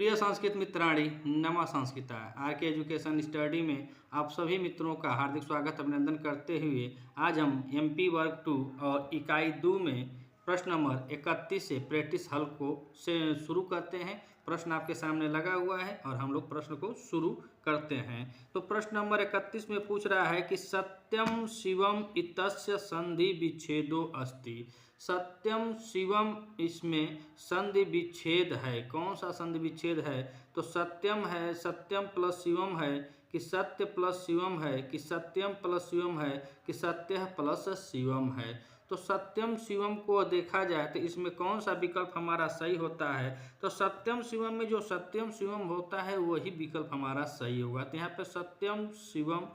प्रिय संस्कृत मित्राणी नमः संस्कृता आर के एजुकेशन स्टडी में आप सभी मित्रों का हार्दिक स्वागत अभिनंदन करते हुए आज हम एमपी वर्ग 2 और इकाई 2 में प्रश्न नंबर 31 से प्रैक्टिस हल को से शुरू करते हैं। प्रश्न आपके सामने लगा हुआ है और हम लोग प्रश्न को शुरू करते हैं। तो प्रश्न नंबर 31 में पूछ रहा है कि सत्यम शिवम इतस्य संधि विच्छेदो अस्ति। सत्यम शिवम, इसमें संधि विच्छेद है। कौन सा संधि विच्छेद है? तो सत्यम है, सत्यम प्लस शिवम है कि सत्य प्लस शिवम है कि सत्यम प्लस शिवम है कि सत्य प्लस शिवम है। तो सत्यम शिवम को देखा जाए तो इसमें कौन सा विकल्प हमारा सही होता है? तो सत्यम शिवम में जो सत्यम शिवम होता है वही विकल्प हमारा सही होगा। तो यहाँ पे सत्यम शिवम,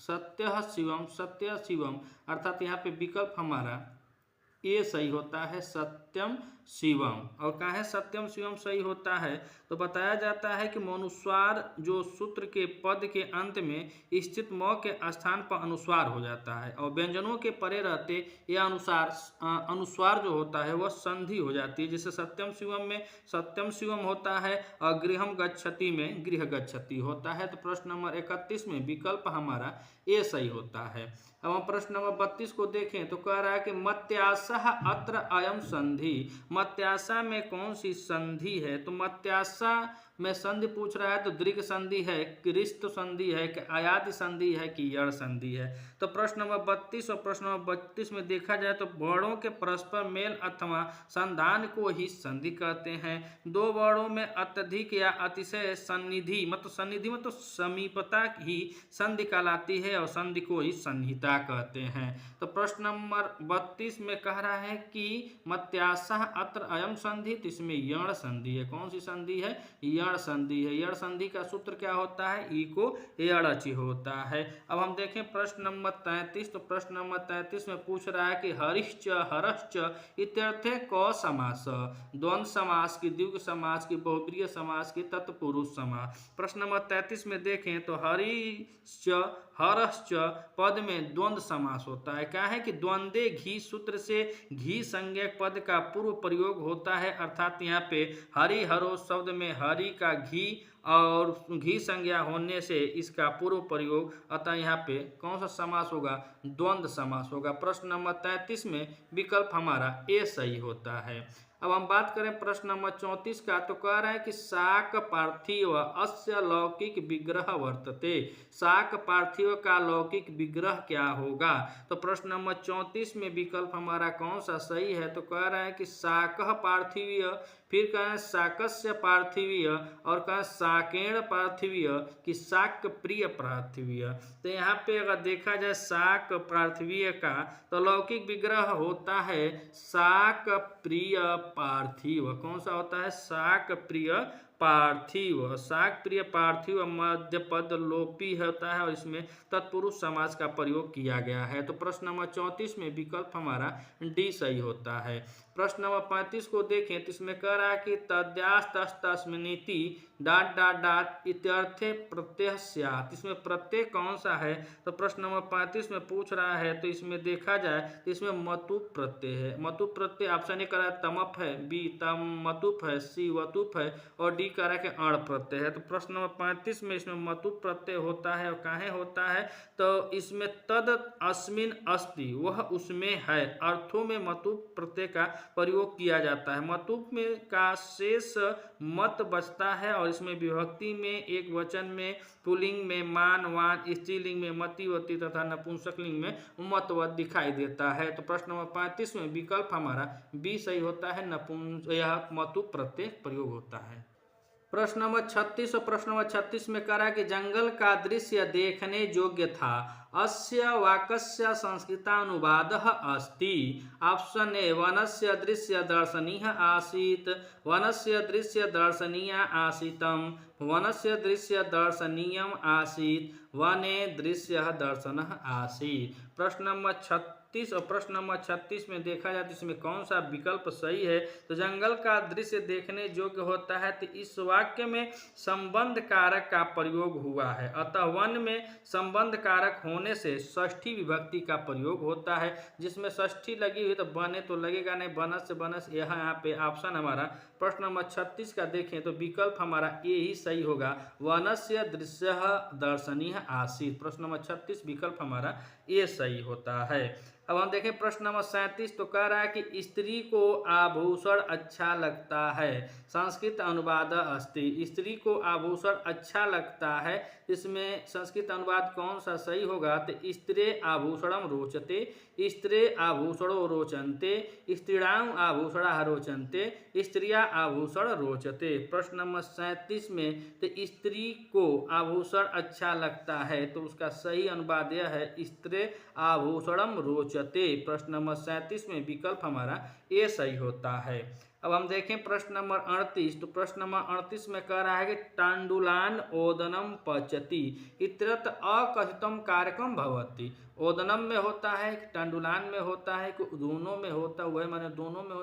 सत्य शिवम, सत्य शिवम, अर्थात यहाँ पे विकल्प हमारा ये सही होता है, सत्यम शिवम। और कहाँ है सत्यम शिवम सही होता है? तो बताया जाता है कि मनुस्वार जो सूत्र के पद के अंत में स्थित म के स्थान पर अनुस्वार हो जाता है और व्यंजनों के परे रहते यह अनुस्वार जो होता है वह संधि हो जाती है। जैसे सत्यम शिवम में सत्यम शिवम होता है और गृहम गच्छति में गृह गच्छति होता है। तो प्रश्न नंबर 31 में विकल्प हमारा ये सही होता है। अब हम प्रश्न नंबर 32 को देखें तो कह रहा है कि मत्यासः अत्र अयम संधि। मत्यासा में कौन सी संधि है? तो मत्यासा में संधि पूछ रहा है तो दीर्घ संधि है, क्रिस्त संधि है कि आयाति संधि है कि यड़ संधि है। तो प्रश्न नंबर 32 और प्रश्न नंबर 32 में देखा जाए तो वर्णों के परस्पर मेल अथवा संधान को ही संधि कहते हैं। दो वर्णों में अत्यधिक या अतिशय सन्निधि मतलब समीपता ही संधि कहलाती है और संधि को ही संहिता कहते हैं। तो प्रश्न नंबर 32 में कह रहा है कि मत्यासः अत्र अयम संधि, तो इसमें यण संधि है। कौन सी संधि है? यण संधि है। यण संधि का सूत्र क्या होता है? ई को यणचि होता है। अब हम देखें प्रश्न नंबर 33। तो प्रश्न नंबर 33 में पूछ रहा है कि हरिश्च हरश्च इत्यर्थे क समास। द्वंद्व समास की, द्विगु समास की, बहुब्रीहि समास की, तत्पुरुष समास। प्रश्न नंबर 33 में देखें तो हरिश्च हरश्च पद में द्वंद्व समास होता है। क्या है कि द्वंद्वे घी सूत्र से घी संज्ञक पद का पूर्व प्रयोग होता है, अर्थात यहाँ पे हरि हरो शब्द में हरि का घी और घी संज्ञा होने से इसका पूर्व प्रयोग, अतः यहाँ पे कौन सा समास होगा? द्वंद्व समास होगा। प्रश्न नंबर 33 में विकल्प हमारा ए सही होता है। अब हम बात करें प्रश्न नंबर 34 का, तो कह रहा है कि शाक पार्थिव अस्य लौकिक विग्रह वर्तते। शाक पार्थिव का लौकिक विग्रह क्या होगा? तो प्रश्न नंबर 34 में विकल्प हमारा कौन सा सही है? तो कह रहा है कि शाकः पार्थिवीय, फिर कहें शाकस्य पार्थिवीय और कहें शाकेण पार्थिवीय कि शाक प्रिय पार्थिवीय। तो यहाँ पे अगर देखा जाए शाक पार्थिवीय का तो लौकिक विग्रह होता है शाक प्रिय पार्थिव। कौन सा होता है? शाक प्रिय पार्थिव। शाक प्रिय पार्थिव मध्य पद लोपी होता है और इसमें तत्पुरुष समास का प्रयोग किया गया है। तो प्रश्न नंबर 34 में विकल्प हमारा डी सही होता है। प्रश्न नंबर 35 को देखें तो इसमें कह रहा है कि तस्मिन्निति डाट डाट डाट इत्यर्थे प्रत्यय स्यात्। इसमें प्रत्यय कौन सा है? तो प्रश्न नंबर 35 में पूछ रहा है तो इसमें देखा जाए तो इसमें मतुप प्रत्यय है। मतुप प्रत्यय ऑप्शन ए कर रहा है तमप है, बी तम मतुप है, सी वतुप है और डी कह रहा है कि अण प्रत्यय है। तो प्रश्न नंबर 35 में इसमें मतुप प्रत्यय होता है और काहे होता है? तो इसमें तद अस्मिन अस्ति, वह उसमें है, अर्थों में मतुप प्रत्यय का प्रयोग किया जाता है। मतुप में का शेष मत बचता है और इसमें विभक्ति में एक वचन में पुल्लिंग में मान वान, स्त्रीलिंग में मति वति तथा नपुंसकलिंग में मतवत दिखाई देता है। तो प्रश्न नंबर 35 में विकल्प हमारा बी सही होता है, यह मतुप प्रत्यय प्रयोग होता है। प्रश्न नंबर 36 और प्रश्न नंबर 36 में कह रहा है कि जंगल का दृश्य देखने योग्य था, अस्य वाक्यस्य संस्कृतानुवादः अस्ति। ऑप्शन ए वनस्य दृश्य दर्शनीय आसीत्, वनस्य दृश्य दर्शनीय आसीतम, वनस्य दृश्य दर्शनीयम आसीत्, वने दृश्य दर्शनः आसीत्। प्रश्न नंबर 36 और प्रश्न नंबर 36 में देखा जाए तो इसमें कौन सा विकल्प सही है? तो जंगल का दृश्य देखने योग्य होता है। तो इस वाक्य में संबंध कारक का प्रयोग हुआ है, अतः वन में संबंध कारक होने से षष्ठी विभक्ति का प्रयोग होता है, जिसमें षष्ठी लगी हुई तो बने तो लगेगा नहीं, बनस से बनस, यहाँ पे ऑप्शन हमारा प्रश्न नंबर 36 का देखें तो विकल्प हमारा ए ही सही होगा, वनस्य दृश्यः दर्शनीय आसीत्। प्रश्न नंबर 36 विकल्प हमारा ए सही होता है। अब हम देखें प्रश्न नंबर 37, तो कह रहा है कि स्त्री को आभूषण अच्छा लगता है। संस्कृत अनुवाद अस्ति, स्त्री को आभूषण अच्छा लगता है, इसमें संस्कृत अनुवाद कौन सा सही होगा? तो स्त्रे आभूषणम रोचते, स्त्रे आभूषणो रोचन्ते, स्त्रीणाम आभूषणा रोचन्ते, स्त्रिया आभूषण रोचते। प्रश्न नंबर 37 में तो स्त्री को आभूषण अच्छा लगता है, तो उसका सही अनुवाद यह है स्त्रे आभूषणम रोचते। प्रश्न नंबर 37 में विकल्प हमारा ए सही होता है। अब हम देखें प्रश्न नंबर 38, तो प्रश्न नंबर 38 में कह रहा है कि टांडुलान ओदनम पचति इत्यत्र अकथितम कार्यक्रम भवति। ओदनम में होता है, टांडुलान में होता है, दोनों में होता हुआ है, माने दोनों में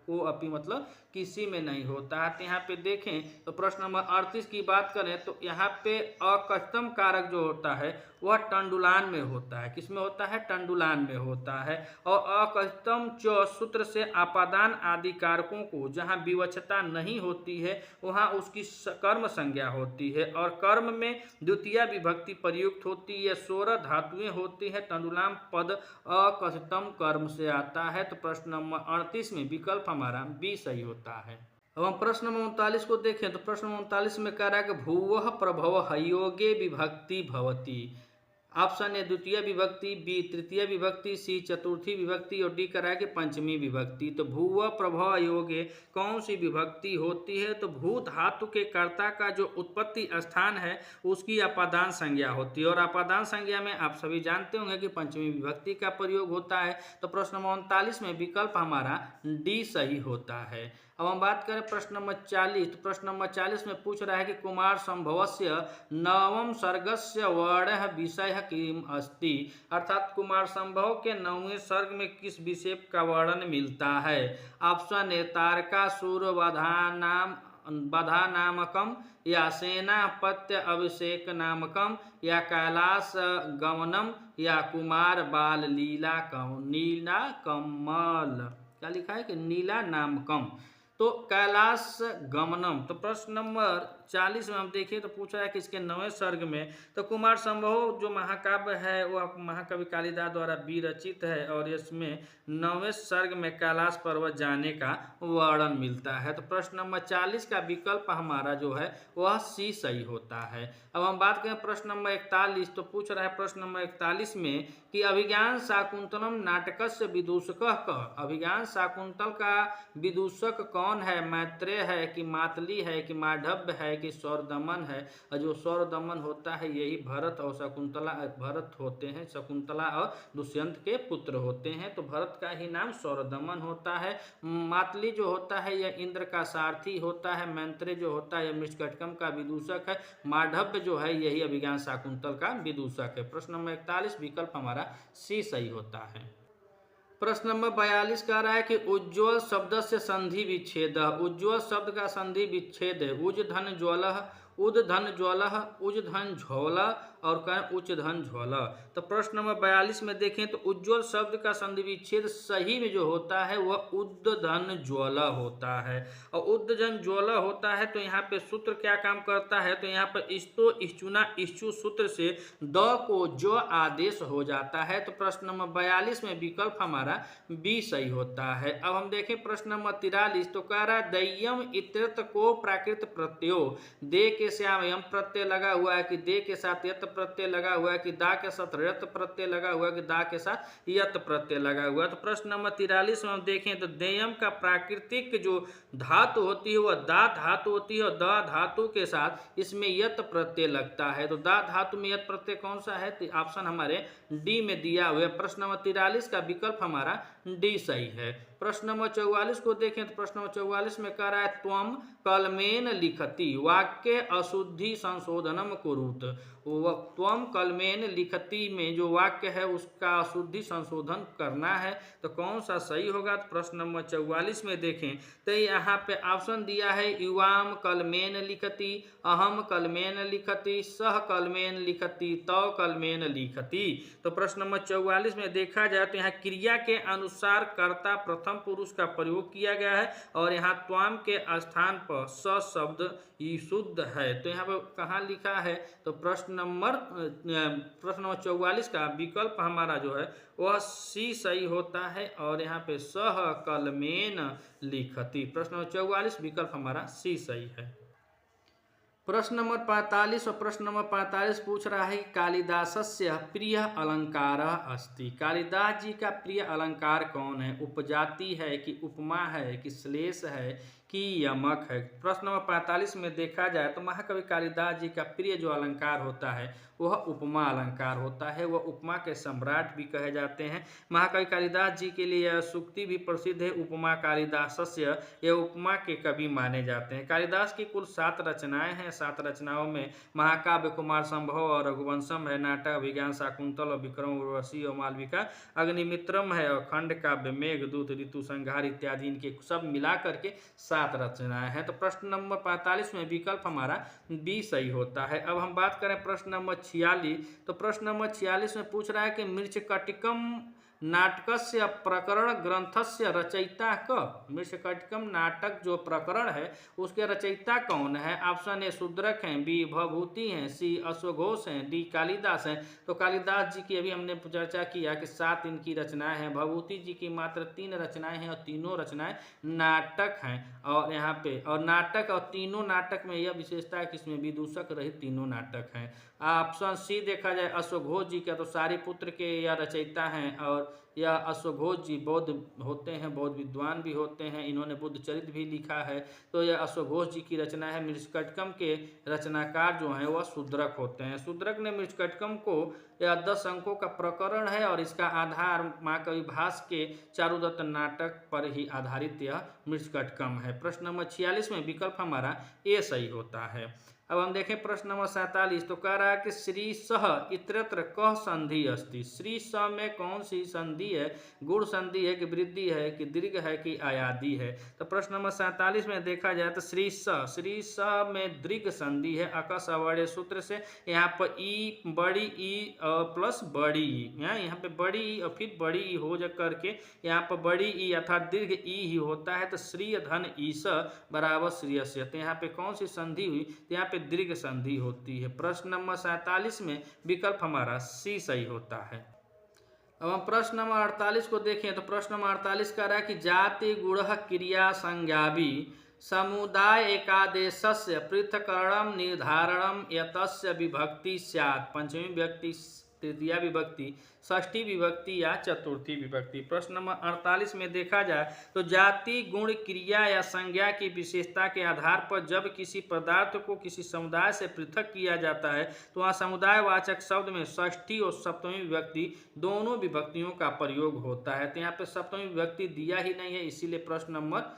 को अपी मतलब किसी में नहीं होता है। तो यहाँ पे देखें तो प्रश्न नंबर 38 की बात करें तो यहाँ पे अकथितम कारक जो होता है वह टांडुलान में होता है। किसमें होता है? टांडुलान में होता है। और अकथितम च सूत्र से आपादान आदि कारकों को जहाँ विवक्षता नहीं होती है वहाँ उसकी कर्म संज्ञा होती है, और कर्म में द्वितीय विभक्ति प्रयुक्त होती है, 16 धातुएं होती है। टांडुलान पद अकथितम कर्म से आता है। तो प्रश्न नंबर 38 में विकल्प हमारा बी सही होता है। अब हम प्रश्न नंबर 39 को देखें तो प्रश्न नंबर 39 में कह रहा है कि भुवः प्रभवः योगे विभक्ति भवति। ऑप्शन ए द्वितीय विभक्ति, बी तृतीय विभक्ति, सी चतुर्थी विभक्ति और डी कह रहा है कि पंचमी विभक्ति। तो भूव प्रभव योगे कौन सी विभक्ति होती है? तो भू धातु के कर्ता का जो उत्पत्ति स्थान है उसकी अपादान संज्ञा होती है, और अपादान संज्ञा में आप सभी जानते होंगे कि पंचमी विभक्ति का प्रयोग होता है। तो प्रश्न नंबर 39 में विकल्प हमारा डी सही होता है। अब हम बात करें प्रश्न नंबर 40, तो प्रश्न नंबर 40 में पूछ रहा है कि कुमार संभवस्य नवम सर्गस्य वर्णः विषय किम अस्ति, अर्थात कुमार संभव के 9वें सर्ग में किस विषय का वर्णन मिलता है? ऑप्शन ए तारकासुर वधा नामकम, या सेनापत्य अभिषेक नामकम, या कैलाश गमनम, या कुमार बाल लीला कमल। क्या लिखा है कि नीला नामकम, तो कैलाश गमनम। तो प्रश्न नंबर 40 में हम देखें तो पूछा है कि इसके 9वें सर्ग में तो कुमार संभव जो महाकाव्य है वह महाकवि कालिदास द्वारा विरचित है, और इसमें 9वें सर्ग में कैलाश पर्वत जाने का वर्णन मिलता है। तो प्रश्न नंबर 40 का विकल्प हमारा जो है वह सी सही होता है। अब हम बात करें प्रश्न नंबर 41, तो पूछ रहा है प्रश्न नंबर 41 में कि अभिज्ञान शाकुंतलम नाटकस्य विदूषकः कः। अभिज्ञान शाकुंतल का विदूषक कौन है? मैत्रेय है कि मातली है कि मांडव्य है कि सौरदमन है? और जो सौरदमन होता है यही भरत और शकुंतला, भरत होते हैं, शकुंतला और दुष्यंत के पुत्र होते हैं, तो भरत का ही नाम सौरदमन होता है। मातली जो होता है यह इंद्र का सारथी होता है, मैत्रेय जो होता है यह मृषकटकम का विदूषक है, मांडव्य जो है यही अभिज्ञान शाकुंतल का विदूषक है। प्रश्न नंबर 41 विकल्प हमारा सी सही होता है। प्रश्न नंबर 42 कह रहा है कि उज्ज्वल शब्द से संधि विच्छेद। उज्ज्वल शब्द का संधि विच्छेद है उज धन ज्वलः, उद धन ज्वलः, उज धन झोला और कहें उच्च धन झोला। तो प्रश्न नंबर 42 में देखें तो उज्ज्वल शब्द का संधि विच्छेद सही में जो होता है वह उद धन ज्वला होता है, और उद धन ज्वला होता है। तो यहाँ पे सूत्र क्या काम करता है? तो यहाँ पर इस्तो इश्चुना इश्चु सूत्र से द को जो आदेश हो जाता है। तो प्रश्न नंबर 42 में विकल्प हमारा बी सही होता है। अब हम देखें प्रश्न नंबर 43, तो कह रहा है दय्यम इत्यर्थ को प्राकृत प्रत्ययो, दे के साथ यम प्रत्यय लगा हुआ है कि दे के साथ यत प्रत्यय लगा हुआ है कि दा के साथ रत प्रत्यय लगा हुआ है कि दा के साथ यत प्रत्यय लगा हुआ है। तो प्रश्न नंबर 43 में हम देखें तो देयम का प्राकृतिक जो धातु होती है वह दा धातु होती है, और दा धातु के साथ इसमें यत प्रत्यय लगता है। तो दा धातु में यत प्रत्यय कौन सा है? तो ऑप्शन हमारे डी में दिया हुआ है। प्रश्न नंबर 43 का विकल्प हमारा डी सही है। प्रश्न नंबर 44 को देखें तो प्रश्न नंबर 44 में कह रहा है त्वम कलमेन लिखति वाक्य अशुद्धि संशोधनम कुरुत। त्वम कलमेन लिखति में जो वाक्य है उसका अशुद्धि संशोधन करना है, तो कौन सा सही होगा? तो प्रश्न नंबर 44 में देखें तो यहाँ पे ऑप्शन दिया है युवाम कलमेन लिखति, अहम कलमेन लिखति, सह कलमेन लिखति, तौ कलमेन लिखति। तो प्रश्न नंबर 44 में देखा जाए तो यहाँ क्रिया के अनुसार कर्ता प्रथम प्रथम पुरुष का प्रयोग किया गया है और यहाँ त्वाम के स्थान पर स शब्द ही शुद्ध है। तो यहाँ पर कहाँ लिखा है, तो प्रश्न नंबर 44 का विकल्प हमारा जो है वह सी सही होता है और यहाँ पे सह कलमेन लिखती। प्रश्न नंबर 44 विकल्प हमारा सी सही है। प्रश्न नंबर 45 और प्रश्न नंबर 45 पूछ रहा है कि कालिदासस्य प्रिय अलंकार अस्ति। कालिदास जी का प्रिय अलंकार कौन है? उपजाति है कि उपमा है कि श्लेष है कि यमक है? प्रश्न नंबर 45 में देखा जाए तो महाकवि कालिदास जी का प्रिय जो अलंकार होता है वह उपमा अलंकार होता है। वह उपमा के सम्राट भी कहे जाते हैं। महाकवि कालिदास जी के लिए यह सूक्ति भी प्रसिद्ध है, उपमा कालिदासस्य। यह उपमा के कवि माने जाते हैं। कालिदास की कुल 7 रचनाएं हैं। 7 रचनाओं में महाकाव्य कुमार संभव और रघुवंशम है, नाटक अभिज्ञान शाकुंतल और विक्रम उर्वशी और मालविका अग्निमित्रम है और खंड काव्य मेघदूत ऋतु संहार इत्यादि, इनके सब मिला करके 7 रचनाएं हैं। तो प्रश्न नंबर 45 में विकल्प हमारा बी सही होता है। अब हम बात करें प्रश्न नंबर 46, तो प्रश्न नंबर 46 में पूछ रहा है कि मृच्छकटिकम नाटकस्य प्रकरण ग्रंथस्य रचयिता क? मृच्छकटिकम नाटक जो प्रकरण है उसके रचयिता कौन है? ऑप्शन ए शूद्रक हैं, बी भवभूति हैं, सी अश्वघोष हैं, डी कालिदास हैं। तो कालिदास जी की अभी हमने चर्चा किया कि 7 इनकी रचनाएं हैं। भवभूति जी की मात्र 3 रचनाएं हैं और तीनों रचनाएं नाटक हैं। और यहाँ पे और नाटक और तीनों नाटक में यह विशेषता है कि इसमें विदूषक रहित तीनों नाटक हैं। ऑप्शन सी देखा जाए अश्वघोष जी का, तो सारिपुत्र के यह रचयिता हैं और यह अश्वघोष जी बौद्ध होते हैं, बौद्ध विद्वान भी होते हैं। इन्होंने बुद्ध चरित्र भी लिखा है। तो यह अश्वघोष जी की रचना है। मृच्छकटिकम के रचनाकार जो हैं वह शूद्रक होते हैं। शूद्रक ने मृच्छकटिकम को, यह 10 अंकों का प्रकरण है और इसका आधार महाकवि भास के चारुदत्त नाटक पर ही आधारित यह मृच्छकटिकम है। प्रश्न नंबर 46 में विकल्प हमारा ए सही होता है। अब हम देखें प्रश्न नंबर 47, तो कह रहा है कि श्री सह इतरत्र कह संधि अस्ति। श्री स में कौन सी संधि है? गुण संधि है कि वृद्धि है कि दीर्घ है कि आयादी है? तो प्रश्न नंबर 47 में देखा जाए तो श्री स में दीर्घ संधि है अकस अवर्य सूत्र से। यहाँ पर ई बड़ी ई प्लस बड़ी ई, यहाँ पे बड़ी ई और फिर बड़ी ई हो जा करके यहाँ पर बड़ी ई अर्थात दीर्घ ई ही होता है। तो श्रीय धन ईस बराबर श्रेयस्य। तो यहाँ पे कौन सी संधि हुई? तो यहाँ पे दीर्घ संधि होती है। प्रश्न नंबर 47 में विकल्प हमारा सी सही होता है। अब हम प्रश्न नंबर 48 को देखें, तो प्रश्न नंबर 48 कह रहा है कि जाति गुण क्रिया संज्ञाभि समुदाय एकादेशस्य पृथक्करणं निर्धारणं यतस्य विभक्ति स्यात्। पंचमी विभक्ति, तृतीया विभक्ति, षष्ठी विभक्ति या चतुर्थी विभक्ति? प्रश्न नंबर 48 में देखा जाए तो जाति गुण क्रिया या संज्ञा की विशेषता के आधार पर जब किसी पदार्थ को किसी समुदाय से पृथक किया जाता है तो वहाँ समुदायवाचक शब्द में षष्ठी और सप्तमी विभक्ति दोनों विभक्तियों का प्रयोग होता है। तो यहाँ पे सप्तमी विभक्ति दिया ही नहीं है, इसीलिए प्रश्न नंबर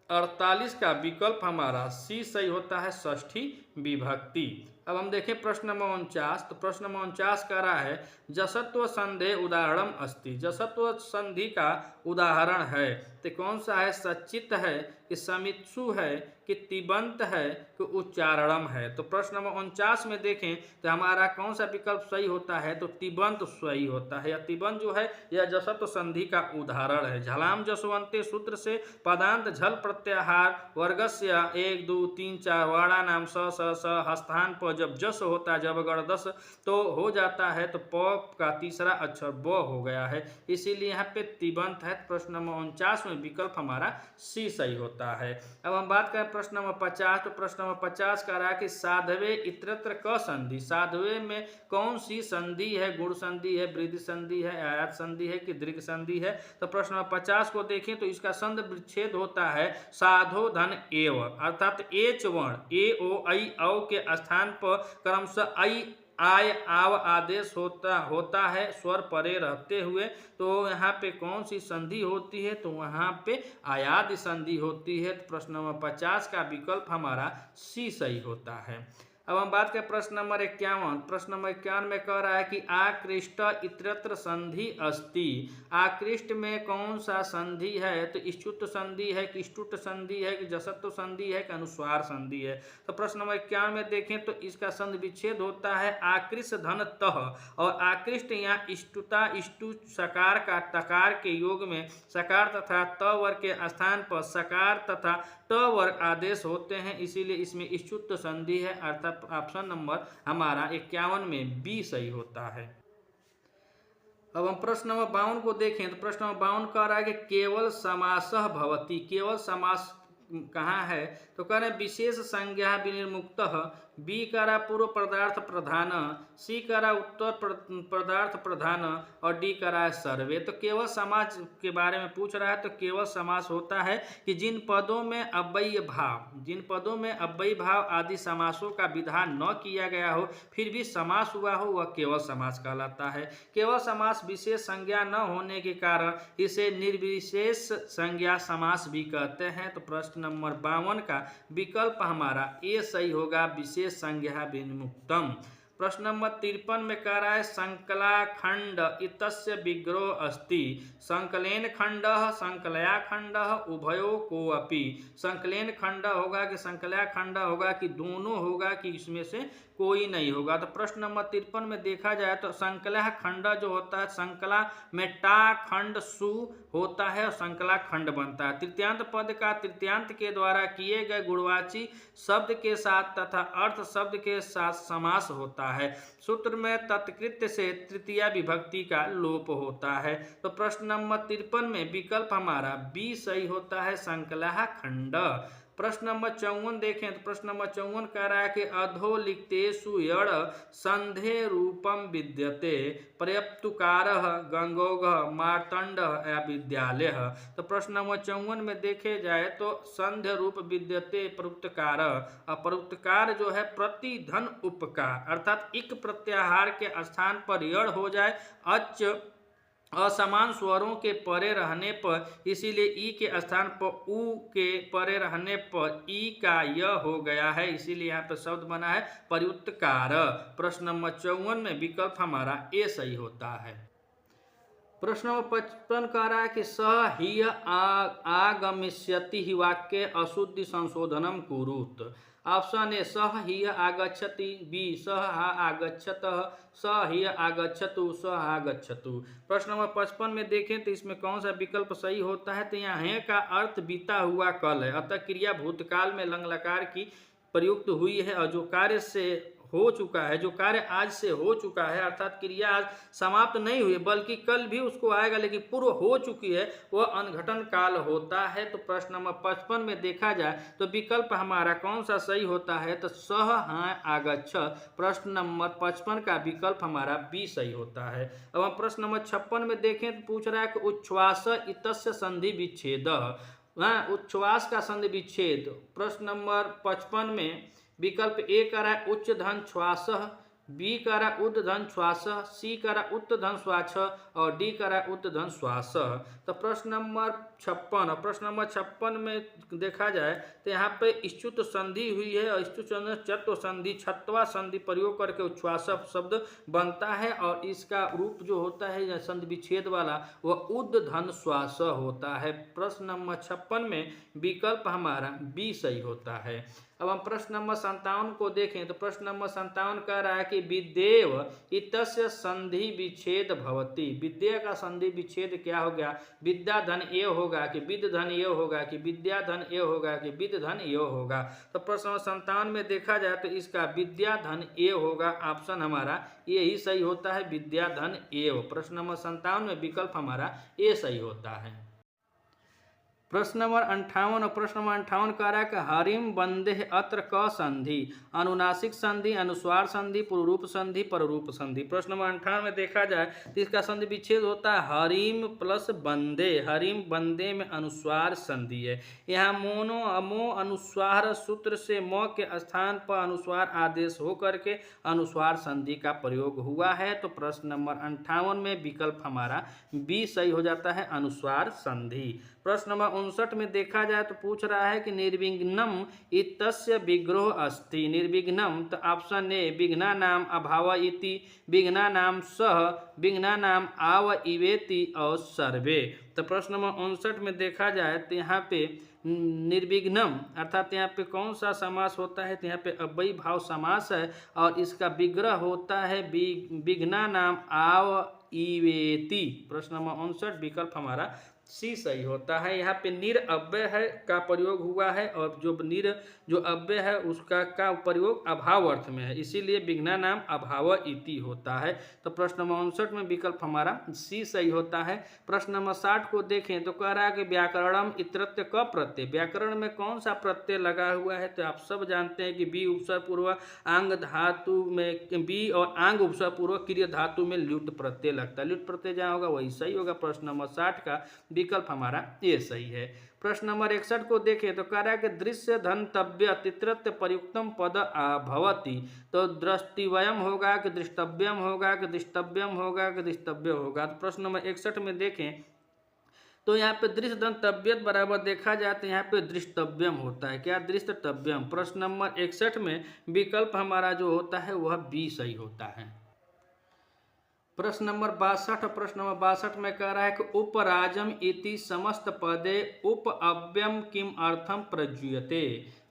48 का विकल्प हमारा सी सही होता है, षष्ठी विभक्ति। अब हम देखें प्रश्न नंबर 49, तो प्रश्न नंबर 49 कह रहा है जसत्व संधे उदाहरणम अस्ति। जसत्व संधि का उदाहरण है तो कौन सा है? सचित है कि समित्सु है कि तिबंत है कि उच्चारणम है? तो प्रश्न नंबर 49 में देखें तो हमारा कौन सा विकल्प सही होता है? तो तिबंत सही होता है। या तिबंत जो है यह जसत्व संधि का उदाहरण है। झलाम जसवंते सूत्र से पदांत झल प्रत्याहार वर्गस्य 1 2 3 4 वर्णा नाम स स स हस्तान पर जब जस होता है, जब अगर दस तो हो जाता है तो प का तीसरा अक्षर ब हो गया है, इसीलिए यहाँ पे तिबंत है। प्रश्न नंबर 49 में विकल्प हमारा सी सही होता है। अब हम बात करें प्रश्न नंबर 50, तो प्रश्न नंबर 50 कह रहा है कि साधवे इतरत्र क संधि। साधवे में कौन सी संधि है? गुण संधि है, वृद्धि संधि है, आयात संधि है कि दीर्घ संधि है? तो प्रश्न नंबर 50 को देखें तो इसका संधि विच्छेद होता है साधो धन एव, अर्थात एच वर्ण ए ओ ऐ औ के स्थान पर क्रमशः ऐ आय आव आदेश होता है स्वर परे रहते हुए। तो यहाँ पे कौन सी संधि होती है? तो वहाँ पे आयाद संधि होती है। तो प्रश्न नंबर 50 का विकल्प हमारा सी सही होता है। अब हम बात करें प्रश्न नंबर 51। प्रश्न नंबर 51 में कह रहा है कि आकृष्ट इतरत्र संधि अस्ति। आकृष्ट में कौन सा संधि है? तो इष्टुत संधि है कि इष्टुट संधि है कि जसत्व संधि है कि अनुस्वार संधि है? तो प्रश्न नंबर 51 में देखें तो इसका संधि विच्छेद होता है आकृष्ट धन तह, और आकृष्ट या इष्टुता इष्टु सकार का तकार के योग में सकार तथा त वर्ग के स्थान पर सकार तथा ट वर्ग आदेश होते हैं, इसीलिए इसमें इष्टुत संधि है, अर्थात ऑप्शन नंबर हमारा 51 में बी सही होता है। अब हम प्रश्न नंबर 52 को देखें तो प्रश्न नंबर 52 कह रहा है कि केवल समासः भवति। केवल समास कहाँ है? तो कह रहे हैं विशेष संज्ञा विनिर्मुक्तः, बी करा पूर्व पदार्थ प्रधान, सी करा उत्तर पदार्थ प्रधान और डी करा सर्वे। तो केवल समास के बारे में पूछ रहा है। तो केवल समास होता है कि जिन पदों में अव्ययी भाव आदि समासों का विधान न किया गया हो फिर भी समास हुआ हो, वह केवल समास कहलाता है। केवल समास विशेष संज्ञा न होने के कारण इसे निर्विशेष संज्ञा समास भी कहते हैं। तो प्रश्न नंबर 52 का विकल्प हमारा ए सही होगा, विशेष संज्ञा विनिमुक्तम। प्रश्न नंबर 53 में कह रहा है संकलाखंड इतस्य विग्रह अस्ति। संकलेन खंड संकलया खंड उभयो को अपि। संकलेन खंड होगा कि संकलया खंड होगा कि दोनों होगा कि इसमें से कोई नहीं होगा? तो प्रश्न नंबर 53 में देखा जाए तो संकला खंड जो होता है, संकला में टा खंड सु होता है और संकला खंड बनता है। तृतीयांत पद का तृतीयांत के द्वारा किए गए गुणवाची शब्द के साथ तथा अर्थ शब्द के साथ समास होता है। सूत्र में तत्कृत्य से तृतीया विभक्ति का लोप होता है। तो प्रश्न नंबर 53 में विकल्प हमारा बी सही होता है, संकला खंड। प्रश्न नंबर 54 देखें तो प्रश्न नंबर 54 कह रहा है कि अधोलिखितेषु यण संधे रूपम विद्यते पर्यप्तुकारः गंगोगः मार्तंडः या विद्यालयः। तो प्रश्न नंबर 54 में देखे जाए तो संध्य रूप विद्यते परोक्तकार, अपरोक्तकार जो है प्रतिधन उपकार, अर्थात इक प्रत्याहार के स्थान पर यण हो जाए अच असमान स्वरों के परे रहने पर, इसीलिए ई के स्थान पर उ के परे रहने पर ई का य हो गया है, इसीलिए यहाँ पर शब्द बना है पर्युत्कार। प्रश्न नंबर 54 में विकल्प हमारा ए सही होता है। प्रश्न नंबर 55 कह रहा है कि सह ही आगमिष्यति ही वाक्य अशुद्धि संशोधनम कुरुत। ऑप्शन ए सह ही आगच्छति, बी सह आगच्छतः, स ही आगच्छतु, स आगच्छतु। प्रश्न नंबर 55 में देखें तो इसमें कौन सा विकल्प सही होता है? तो यहाँ है का अर्थ बीता हुआ कल है, अतः क्रिया भूतकाल में लंग लकार की प्रयुक्त हुई है और जो कार्य से हो चुका है, जो कार्य आज से हो चुका है, अर्थात क्रिया आज समाप्त नहीं हुई बल्कि कल भी उसको आएगा लेकिन पूर्व हो चुकी है, वह अनघटन काल होता है। तो प्रश्न नंबर 55 में देखा जाए तो विकल्प हमारा कौन सा सही होता है? तो सह हाँ आगच्छ। प्रश्न नंबर 55 का विकल्प हमारा बी सही होता है। अब हम प्रश्न नंबर 56 में देखें तो पूछ रहा है कि उच्छ्वास इतस्य संधि विच्छेद, उच्छ्वास का संधि विच्छेद। प्रश्न नंबर 55 में विकल्प ए करा उच्च धन श्वास, बी करा उद धन श्वास, सी करा उत्त धन श्वास और डी करा उत्त धन श्वास। तो प्रश्न नंबर 56 में देखा जाए तो यहाँ पे इष्टुत संधि हुई है और इष्टुत चत्व संधि छत्वा संधि प्रयोग करके उच्छ्वास शब्द बनता है और इसका रूप जो होता है संधि विच्छेद वाला वह उद धन श्वास होता है। प्रश्न नंबर 56 में विकल्प हमारा बी सही होता है। अब हम प्रश्न नंबर 57 को देखें तो प्रश्न नंबर 57 कह रहा है कि विद्येव इतस्य संधि विच्छेद भवति। विद्या का संधि विच्छेद क्या हो गया? विद्या धन ए होगा कि विद धन ए होगा कि विद्या धन ए होगा कि विद धन ए होगा? तो प्रश्न नंबर 57 में देखा जाए तो इसका विद्या धन ए होगा, ऑप्शन हमारा ये ही सही होता है, विद्या धन ए। प्रश्न नंबर 57 में विकल्प हमारा ए सही होता है। प्रश्न नंबर 58 और प्रश्न नंबर 58 कह रहा है कि हरिम बंदे अत्र क संधि, अनुनासिक संधि, अनुस्वार संधि, पुरुरूप संधि, पररूप संधि। प्रश्न नंबर 58 में देखा जाए तो इसका संधि विच्छेद होता है हरिम प्लस बंदे। हरिम बंदे में अनुस्वार संधि है। यहाँ मोनो अमो अनुस्वार सूत्र से म के स्थान पर अनुस्वार आदेश होकर के अनुस्वार संधि का प्रयोग हुआ है। तो प्रश्न नंबर 58 में विकल्प हमारा बी सही हो जाता है, अनुस्वार संधि। प्रश्न नंबर 59 में देखा जाए तो पूछ रहा है कि निर्विघ्नम इत्यस्य विग्रह अस्ति। निर्विघ्नम तो ऑप्शन ए विघ्नानाम अभाव इति, विघ्नानाम सह, विघ्नानाम आव इवेति और सर्वे। तो प्रश्न नंबर 59 में देखा जाए तो यहाँ पे निर्विघ्नम अर्थात यहाँ पे कौन सा समास होता है, तो यहाँ पे अव्ययी भाव समास है और इसका विग्रह होता है विघ्नानाम आव इवेति। प्रश्न नंबर 59 विकल्प हमारा सी सही होता है। यहाँ पे निर अव्यय है का प्रयोग हुआ है और जो अव्यय है उसका का प्रयोग अभाव अर्थ में है, इसीलिए विघ्ना नाम अभाव इति होता है। तो प्रश्न नंबर 59 में विकल्प हमारा सी सही होता है। प्रश्न नंबर 60 को देखें तो कह रहा है कि व्याकरणम इतरत्य क प्रत्यय, व्याकरण में कौन सा प्रत्यय लगा हुआ है, तो आप सब जानते हैं कि बी उपसर्ग पूर्वक आंग धातु में बी और आंग उपसर्ग पूर्वक क्रिया धातु में ल्युट प्रत्यय लगता है, ल्युट प्रत्यय जहाँ होगा वही सही होगा। प्रश्न नंबर 60 का विकल्प हमारा ये सही है। प्रश्न नंबर 61 को देखें तो कह रहा है कि दृश्य धनतव्य तित्रत्य प्रयुक्तम पद भवति, तो दृष्टिवयम होगा कि दृष्टव्यम होगा कि दृष्टव्यम होगा कि दृष्टव्य होगा। तो प्रश्न नंबर 61 में देखें तो यहाँ पे दृश्य धनतव्यत बराबर देखा जाए तो यहाँ पे दृष्टव्यम होता है, क्या दृष्टव्यम। प्रश्न नंबर 61 में विकल्प हमारा जो होता है वह बी सही होता है। प्रश्न नंबर 62, प्रश्न नंबर 62 में कह रहा है कि उपराजम इति समस्त पदे उप अव्यम किम अर्थम प्रज्यूयते।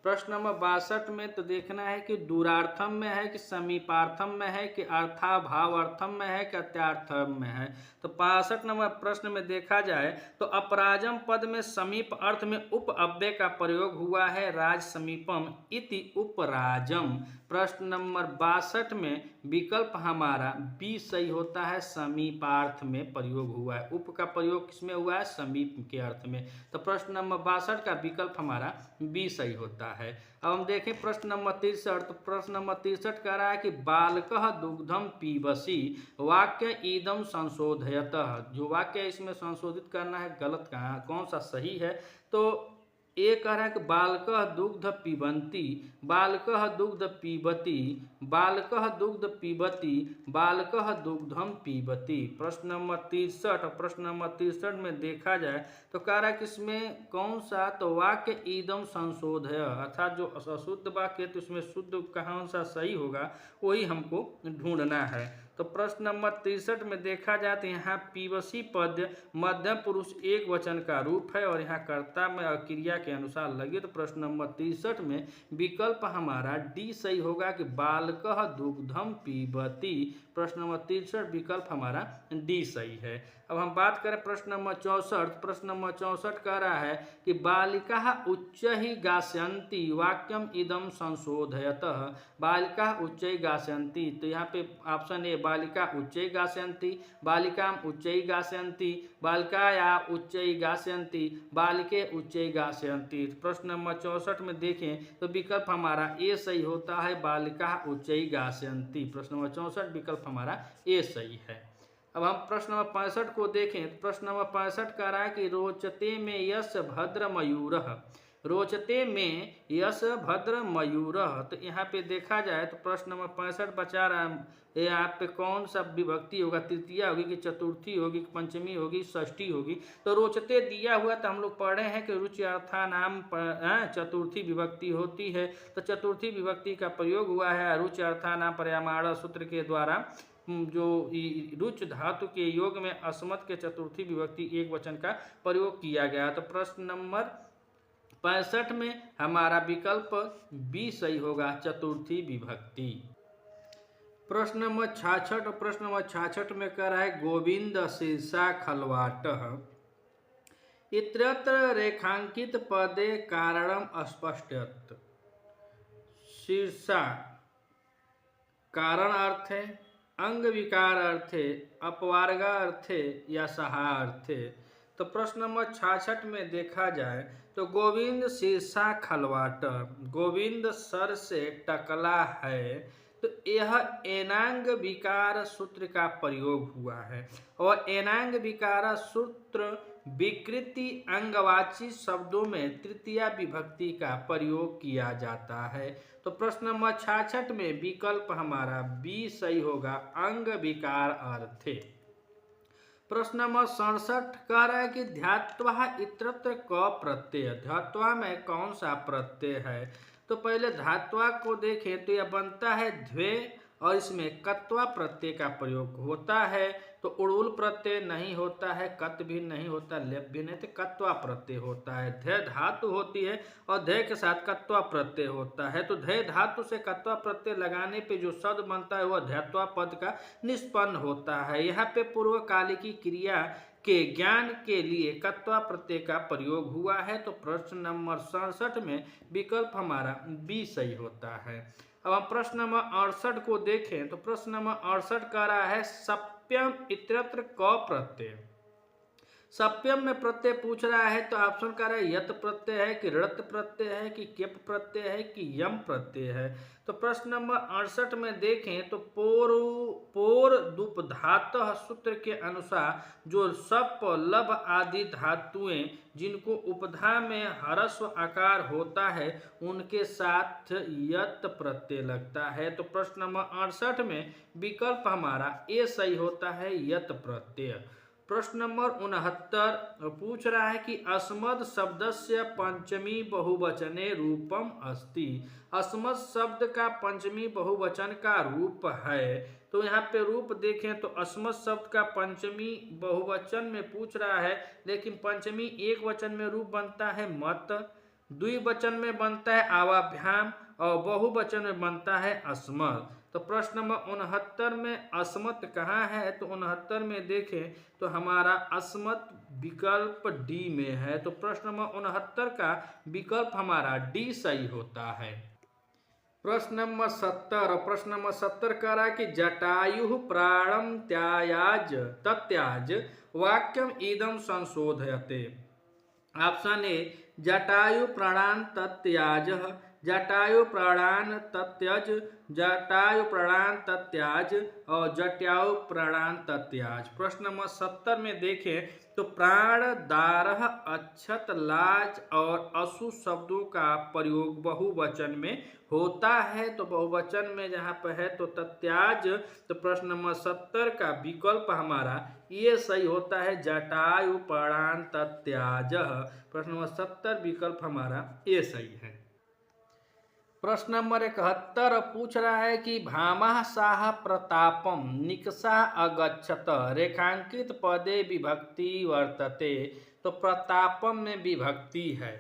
प्रश्न नंबर 62 में तो देखना है कि दूरार्थम में है कि समीपार्थम में है कि अर्थाभावार्थम में है कि अत्यार्थम में है। तो 65 नंबर प्रश्न में देखा जाए तो अपराजम पद में समीप अर्थ में उप अव्यय का प्रयोग हुआ है, राज समीपम इति उपराजम। प्रश्न नंबर 62 में विकल्प हमारा बी सही होता है, समीपार्थ में प्रयोग हुआ है, उप का प्रयोग किसमें हुआ है, समीप के अर्थ में। तो प्रश्न नंबर 62 का विकल्प हमारा बी सही होता है। अब हम देखें प्रश्न नंबर 63, तो प्रश्न नंबर 63 कह रहा है कि बालकः दुग्धम पीबसी वाक्य ईदम संशोधयतः। जो वाक्य है इसमें संशोधित करना है, गलत कहाँ कौन सा सही है, तो ए कह रहा है कि बालकः दुग्ध पीबंती, बालकः दुग्ध पीबती, बालकः दुग्ध पीबती, बालकः दुग्धम पीबती। प्रश्न नंबर 63, प्रश्न नंबर 63 में देखा जाए तो कह रहा है कि इसमें कौन सा, तो वाक्य ईदम संशोधय अर्थात जो अशुद्ध वाक्य है तो उसमें शुद्ध कौन सा सही होगा वही हमको ढूंढना है। तो प्रश्न नंबर 63 में देखा जाए तो यहाँ पीबसी पद मध्यम पुरुष एक वचन का रूप है और यहाँ कर्ता में क्रिया के अनुसार लगे। तो प्रश्न नंबर 63 में विकल्प हमारा डी सही होगा कि बालकः दुग्धम पीबती। प्रश्न नंबर 63 विकल्प हमारा डी सही है। अब हम बात करें प्रश्न नंबर 64, प्रश्न नंबर 64 कह रहा है कि बालिका उच्च ही गास्यन्ति वाक्यम इदम संशोधयतः, बालिका उच्च गास्यन्ति। तो यहाँ पे ऑप्शन ए बालिका उच्च गास्यन्ति, बालिकाम उच्च गास्यन्ति, बालिकाया उच्च गास्यन्ति, बालिके उच्च गास्यन्ति। प्रश्न नंबर 64 में देखें तो विकल्प हमारा ए सही होता है, बालिका उच्च गास्यन्ति। प्रश्न नंबर 64 विकल्प हमारा ए सही है। अब हम प्रश्न नंबर 65 को देखें तो प्रश्न नंबर 65 कह रहा है कि रोचते में यश भद्र मयूरः, रोचते में यश भद्र मयूरः। तो यहाँ पे देखा जाए तो प्रश्न नंबर 65 बचा रहा है यहाँ पे कौन सा विभक्ति होगा, तृतीया होगी कि चतुर्थी होगी कि पंचमी होगी षष्ठी होगी। तो रोचते दिया हुआ तो हम लोग पढ़े हैं कि रुचि अर्था नाम चतुर्थी विभक्ति होती है, तो चतुर्थी विभक्ति का प्रयोग हुआ है रुचि अर्था नाम पर्यामाण सूत्र के द्वारा, जो रुच धातु के योग में अस्मत् के चतुर्थी विभक्ति एक वचन का प्रयोग किया गया। तो प्रश्न नंबर 65 में हमारा विकल्प बी सही होगा, चतुर्थी विभक्ति। प्रश्न नंबर 66, प्रश्न नंबर 66 में कह रहा है गोविंद शीर्षा खलवाटः इत्यत्र रेखांकित पदे कारणम अस्पष्टयत्। शीर्षा कारण अर्थ है, अंग विकार अर्थे, अपवार्गा अर्थे या सहा अर्थे। तो प्रश्न नंबर 66 में देखा जाए तो गोविंद शीर्षा खलवाट, गोविंद सर से टकला है, तो यह एनांग विकार सूत्र का प्रयोग हुआ है और एनांग विकार सूत्र विकृति अंगवाची शब्दों में तृतीया विभक्ति का प्रयोग किया जाता है। तो प्रश्न नंबर 66 में विकल्प हमारा बी सही होगा, अंग विकार अर्थे। प्रश्न नंबर 67 कह रहा है कि ध्यात्वा इतरत्र क प्रत्यय, ध्यात्वा में कौन सा प्रत्यय है। तो पहले धात्वा को देखें तो यह बनता है ध्वे और इसमें कत्वा प्रत्यय का प्रयोग होता है। तो उड़ुल प्रत्यय नहीं होता है, कत भी नहीं होता, लेप भी नहीं, तो कत्वा प्रत्यय होता है। ध्य धातु होती है और ध्य के साथ कत्वा प्रत्यय होता है। तो ध्य धातु से कत्वा प्रत्यय लगाने पे जो शब्द बनता है वह ध्यात्वा पद का निष्पन्न होता है। यहाँ पे पूर्वकालिकी क्रिया के ज्ञान के लिए कत्वा प्रत्यय का प्रयोग हुआ है। तो प्रश्न नंबर 67 में विकल्प हमारा बी सही होता है। अब हम प्रश्न नंबर 68 को देखें तो प्रश्न नंबर 68 कह रहा है सप्यम इत्यत्र क प्रत्यय। सप्यम में प्रत्यय पूछ रहा है तो ऑप्शन कर रहा है यत प्रत्यय है कि ऋत प्रत्यय है कि केप प्रत्यय है कि यम प्रत्यय है। तो प्रश्न नंबर 68 में देखें तो पोर दुप धातः सूत्र के अनुसार जो सप लब आदि धातुएं जिनको उपधा में ह्रस्व आकार होता है उनके साथ यत प्रत्यय लगता है। तो प्रश्न नंबर 68 में विकल्प हमारा ए सही होता है, यत प्रत्यय। प्रश्न नंबर 69 पूछ रहा है कि अस्मद शब्दस्य पंचमी बहुवचने रूपम अस्ति। अस्मद शब्द का पंचमी बहुवचन का रूप है। तो यहाँ पे रूप देखें तो अस्मद शब्द का पंचमी बहुवचन में पूछ रहा है, लेकिन पंचमी एक वचन में रूप बनता है मत, द्विवचन में बनता है आवाभ्याम और बहुवचन में बनता है अस्मद। तो प्रश्न नंबर 69 में अस्मत कहाँ है। तो 69 में देखें तो हमारा अस्मत विकल्प डी में है। तो प्रश्न नंबर 69 का विकल्प हमारा डी सही होता है। प्रश्न नंबर 70 और प्रश्न नंबर 70 कह रहा है कि जटायु प्राणम त्यायाज तत्याज वाक्यम इदम संशोधयते। ऑप्शन ए जटायु प्राणान तत्याज, जटायु प्राणान तत्यज, जटायु प्राणान तत्याज और जटायु प्राणान तत्याज। प्रश्न नंबर 70 में देखें तो प्राण, दारह, अक्षत, लाज और अशु शब्दों का प्रयोग बहुवचन में होता है। तो बहुवचन में जहाँ पर है तो तत्याज। तो प्रश्न नंबर 70 का विकल्प हमारा ये सही होता है, जटायु प्राणान तत्याज। प्रश्न नंबर 70 विकल्प हमारा ये सही है। प्रश्न नंबर 71 पूछ रहा है कि भामः साह प्रतापम निकषा अगच्छत रेखांकित पदे विभक्ति वर्तते। तो प्रतापम में विभक्ति है,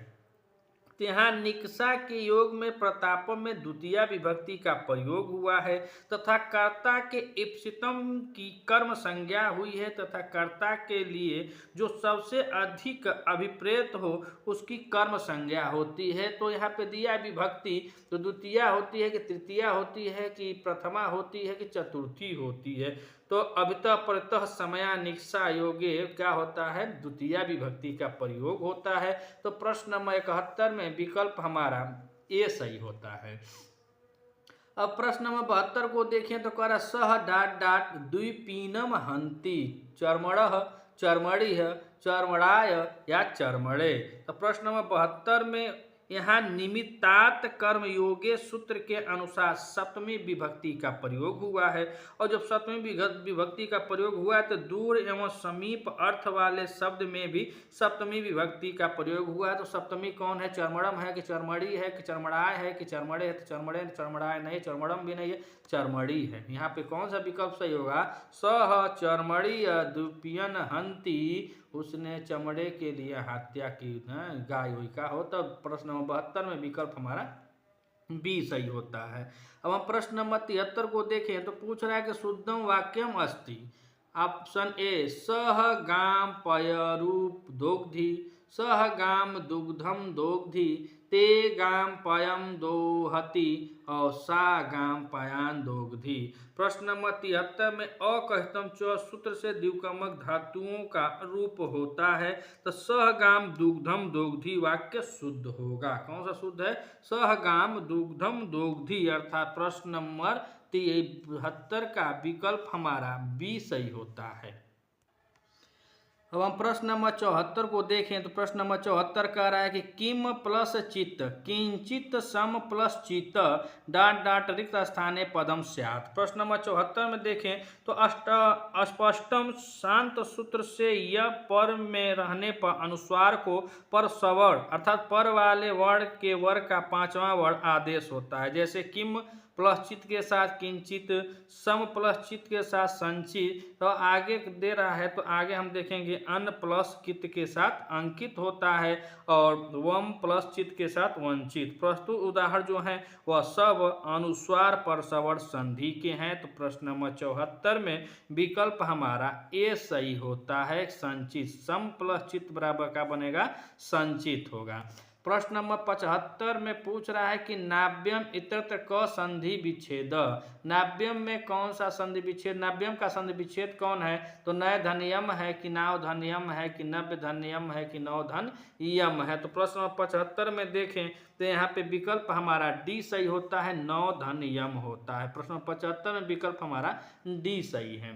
तो यहाँ निकषा के योग में प्रतापम में द्वितीय विभक्ति का प्रयोग हुआ है तथा कर्ता के इप्सितम की कर्म संज्ञा हुई है तथा कर्ता के लिए जो सबसे अधिक अभिप्रेत हो उसकी कर्म संज्ञा होती है। तो यहाँ पे दिया विभक्ति तो द्वितीय होती है कि तृतीया होती है कि प्रथमा होती है कि चतुर्थी होती है। तो अभितः परतः समया निकषा योगे क्या होता है, द्वितीय विभक्ति का प्रयोग होता है। तो प्रश्न नंबर 71 में विकल्प हमारा ए सही होता है। अब प्रश्न नंबर 72 को देखें तो कह रहा सह डाट डाट द्विपीनम हंति चर्मणः चर्मणिः चर्मणाय या चर्मणे। तो प्रश्न नंबर 72 में यहाँ निमित्तात कर्म योगे सूत्र के अनुसार सप्तमी विभक्ति का प्रयोग हुआ है। और जब सप्तमी विभक्ति का प्रयोग हुआ है तो दूर एवं समीप अर्थ वाले शब्द में भी सप्तमी विभक्ति का प्रयोग हुआ है। तो सप्तमी कौन है, चर्मणम है कि चर्मणी है कि चर्मणाय है कि चर्मणे है। तो चर्मणे चर्मणाय नहीं, चर्मणम भी नहीं है, चर्मणी है। यहाँ पे कौन सा विकल्प सही होगा, सह चर्मणी द्विपीयन हंति, उसने चमड़े के लिए हत्या की गाय हुई का हो। तो प्रश्न नंबर 72 में विकल्प हमारा बी सही होता है। अब हम प्रश्न नंबर 73 को देखें तो पूछ रहा है कि शुद्धम वाक्यम अस्ति। ऑप्शन ए सह गाम पयरूप दोग्धि, सह गाम दुग्धम दोग्धि, ते गाम पयम दोहति और सा गाम पयान दोग्धि। प्रश्न नंबर 73 में अकहितम च सूत्र से द्विकर्मक धातुओं का रूप होता है। तो सह गाम दुग्धम दोग्धि वाक्य शुद्ध होगा। कौन सा शुद्ध है, सह गाम दुग्धम दोग्धि, अर्थात प्रश्न नंबर 73 का विकल्प हमारा बी सही होता है। अब हम प्रश्न नंबर 74 को देखें तो प्रश्न नंबर 74 कह रहा है कि किम प्लस चित्त किंचित सम प्लस चित्त डाट डाट रिक्त स्थाने पदम स्यात्। प्रश्न नंबर 74 में देखें तो अस्पष्टम शांत सूत्र से यह पर में रहने पर अनुस्वार को पर सवर्ण अर्थात पर वाले वर्ण के वर्ग का पांचवा वर्ण आदेश होता है। जैसे किम प्लस चित्त के साथ किंचित, सम प्लस चित्त के साथ संचित, तो आगे दे रहा है तो आगे हम देखेंगे अन प्लस कित के साथ अंकित होता है और वम प्लस चित्त के साथ वंचित। प्रस्तुत उदाहरण जो है वह सब अनुस्वार पर सवर्ण संधि के हैं। तो प्रश्न नंबर 74 में विकल्प हमारा ए सही होता है, संचित। सम प्लस चित्त बराबर का बनेगा संचित होगा। प्रश्न नंबर 75 में पूछ रहा है कि नाव्यम इतरत्र क संधि विच्छेद। नाव्यम में कौन सा संधि विच्छेद, नाव्यम का संधि विच्छेद कौन है? तो नय धन्यम है कि नाव धन्यम है कि नव्य धन्यम है कि नव धन यम है। तो प्रश्न नंबर 75 में देखें तो यहाँ पे विकल्प हमारा डी सही होता है, नव धन यम होता है। प्रश्न नंबर 75 में विकल्प हमारा डी सही है।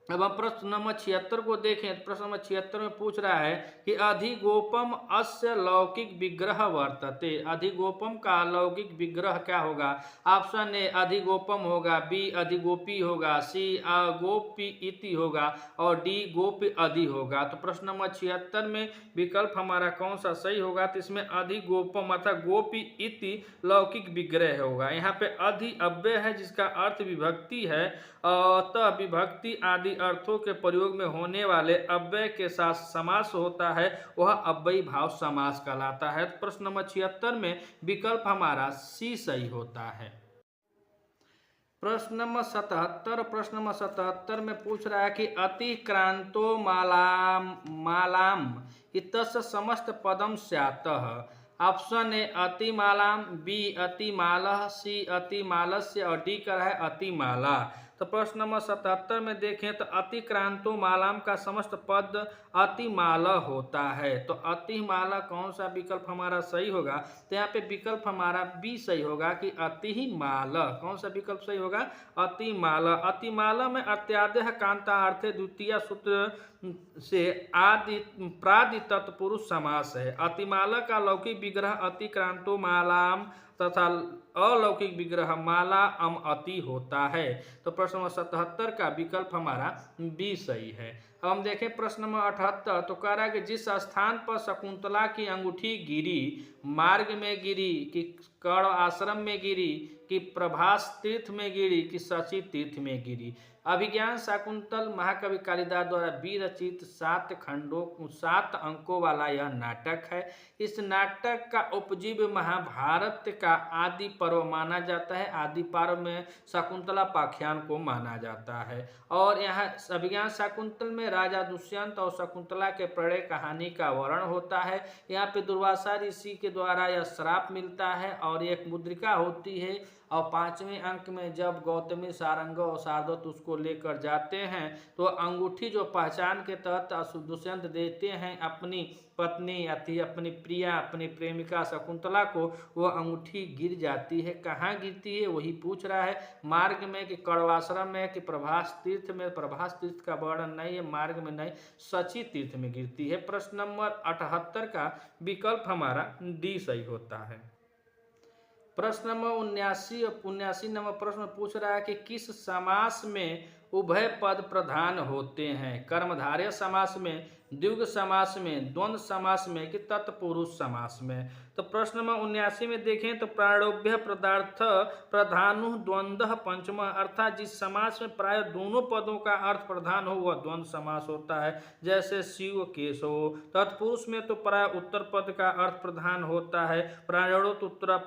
अब हम प्रश्न नंबर 76 को देखें। प्रश्न नंबर 76 में पूछ रहा है कि अधिगोपम अस्य लौकिक विग्रह वर्तते। अधिगोपम का लौकिक विग्रह क्या होगा? ऑप्शन ए अधिगोपम होगा, बी अधिगोपी होगा, सी गोपी इति होगा और डी गोपी अधि होगा। तो प्रश्न नंबर 76 में विकल्प हमारा कौन सा सही होगा? तो इसमें अधिगोपम अर्थात गोपी इति लौकिक विग्रह होगा। यहाँ पे अधि अव्यय है जिसका अर्थ विभक्ति है, अतः विभक्ति आदि अर्थों के प्रयोग में होने वाले अव्यय के साथ समास होता है, वह अव्ययी भाव समास कहलाता है। प्रश्न नंबर 76 में विकल्प हमारा सी सही होता है। प्रश्न नंबर 77 में पूछ रहा है कि अतिक्रांतो मालाम इतस्य समस्त पदम स्यातः। ऑप्शन ए अतिमालाम, बी अतिमालः, सी अतिमालस्य और डी का है अतिमाला। तो प्रश्न नंबर 77 में देखें तो अतिक्रांतो मालाम का समस्त पद अतिमाला होता है। तो अतिमाला कौन सा विकल्प हमारा सही होगा? तो यहाँ पे विकल्प हमारा बी सही होगा कि अतिमाला। कौन सा विकल्प सही होगा? अतिमाला। अतिमाला में अत्यादेह कांता अर्थे द्वितीय सूत्र से आदि प्रादि तत्पुरुष समास है। अतिमाला का लौकिक विग्रह अतिक्रांतो मालाम तथा अलौकिक विग्रह माला अम अति होता है। तो प्रश्न नंबर 77 का विकल्प हमारा बी सही है। अब हम देखें प्रश्न नंबर 78 तो कह रहा है कि जिस स्थान पर शकुंतला की अंगूठी गिरी, मार्ग में गिरी कि कर्ण आश्रम में गिरी कि प्रभास तीर्थ में गिरी कि शची तीर्थ में गिरी। अभिज्ञान शाकुंतल महाकवि कालिदास द्वारा विरचित 7 अंकों वाला यह नाटक है। इस नाटक का उपजीव्य महाभारत का आदि पर्व माना जाता है। आदि पर्व में शकुंतला पाख्यान को माना जाता है और यहाँ अभिज्ञान शाकुंतल में राजा दुष्यंत और शकुंतला के प्रणय कहानी का वर्णन होता है। यहाँ पे दुर्वासा ऋषि के द्वारा यह श्राप मिलता है और एक मुद्रिका होती है और 5वें अंक में जब गौतमी सारंग और शारदत्त उसको लेकर जाते हैं तो अंगूठी जो पहचान के तहत दुष्यंत देते हैं अपनी पत्नी अथी अपनी प्रिया अपनी प्रेमिका शकुंतला को, वह अंगूठी गिर जाती है। कहाँ गिरती है वही पूछ रहा है, मार्ग में कि कड़वाश्रम में कि प्रभास तीर्थ में। प्रभास तीर्थ का वर्णन नहीं है, मार्ग में नहीं, शची तीर्थ में गिरती है। प्रश्न नंबर 78 का विकल्प हमारा डी सही होता है। प्रश्न नंबर 79 नंबर प्रश्न पूछ रहा है कि किस समास में उभय पद प्रधान होते हैं? कर्मधारय समास में, द्विगु समास में, द्वंद्व समास में कि तत्पुरुष समास में। तो प्रश्न नंबर 79 में देखें तो प्राणोभ्य पदार्थ प्रधानु द्वंद्व पंचम अर्थात जिस समास में प्राय दोनों पदों का अर्थ प्रधान हो वह द्वंद्व समास होता है। जैसे शिव केशव। तत्पुरुष में तो प्राय उत्तर पद का अर्थ प्रधान होता है। प्राणोत उत्तर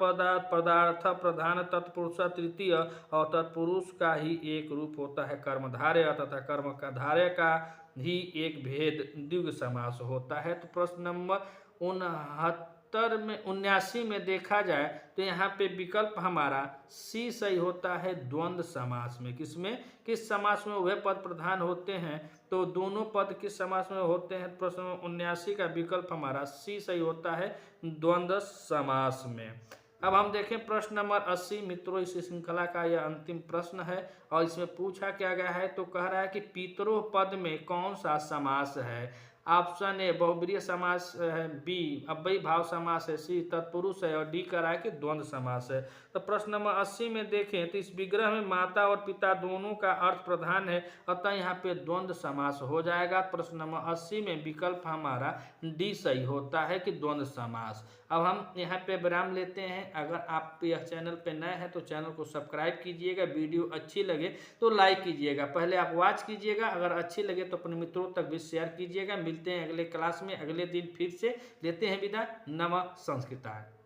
पदार्थ प्रधान तत्पुरुष तृतीय और तत्पुरुष का ही एक रूप होता है कर्मधारय तथा कर्म का धारय का ही एक भेद द्विगु समास होता है। तो प्रश्न नंबर 79 में देखा जाए तो यहाँ पे विकल्प हमारा सी सही होता है द्वंद्व समास में। किसमें? किस समास में वह पद प्रधान होते हैं? तो दोनों पद किस समास में होते हैं? प्रश्न 79 का विकल्प हमारा सी सही होता है द्वंद्व समास में। अब हम देखें प्रश्न नंबर 80 मित्रों, इस श्रृंखला का यह अंतिम प्रश्न है और इसमें पूछा क्या गया है, तो कह रहा है कि पितरों पद में कौन सा समास है। ऑप्शन ए बहुब्रीहि समास है, बी अव्ययी भाव समास है, सी तत्पुरुष है और डी कह रहा है कि द्वंद्व समास है। तो प्रश्न नंबर 80 में देखें तो इस विग्रह में माता और पिता दोनों का अर्थ प्रधान है, अतः यहाँ पे द्वंद्व समास हो जाएगा। प्रश्न नंबर 80 में विकल्प हमारा डी सही होता है कि द्वंद्व समास। अब हम यहाँ पे विराम लेते हैं। अगर आप यह चैनल पे नए हैं तो चैनल को सब्सक्राइब कीजिएगा, वीडियो अच्छी लगे तो लाइक कीजिएगा, पहले आप वॉच कीजिएगा, अगर अच्छी लगे तो अपने मित्रों तक भी शेयर कीजिएगा। मिलते हैं अगले क्लास में, अगले दिन फिर से लेते हैं विदा। नमः संस्कृताय।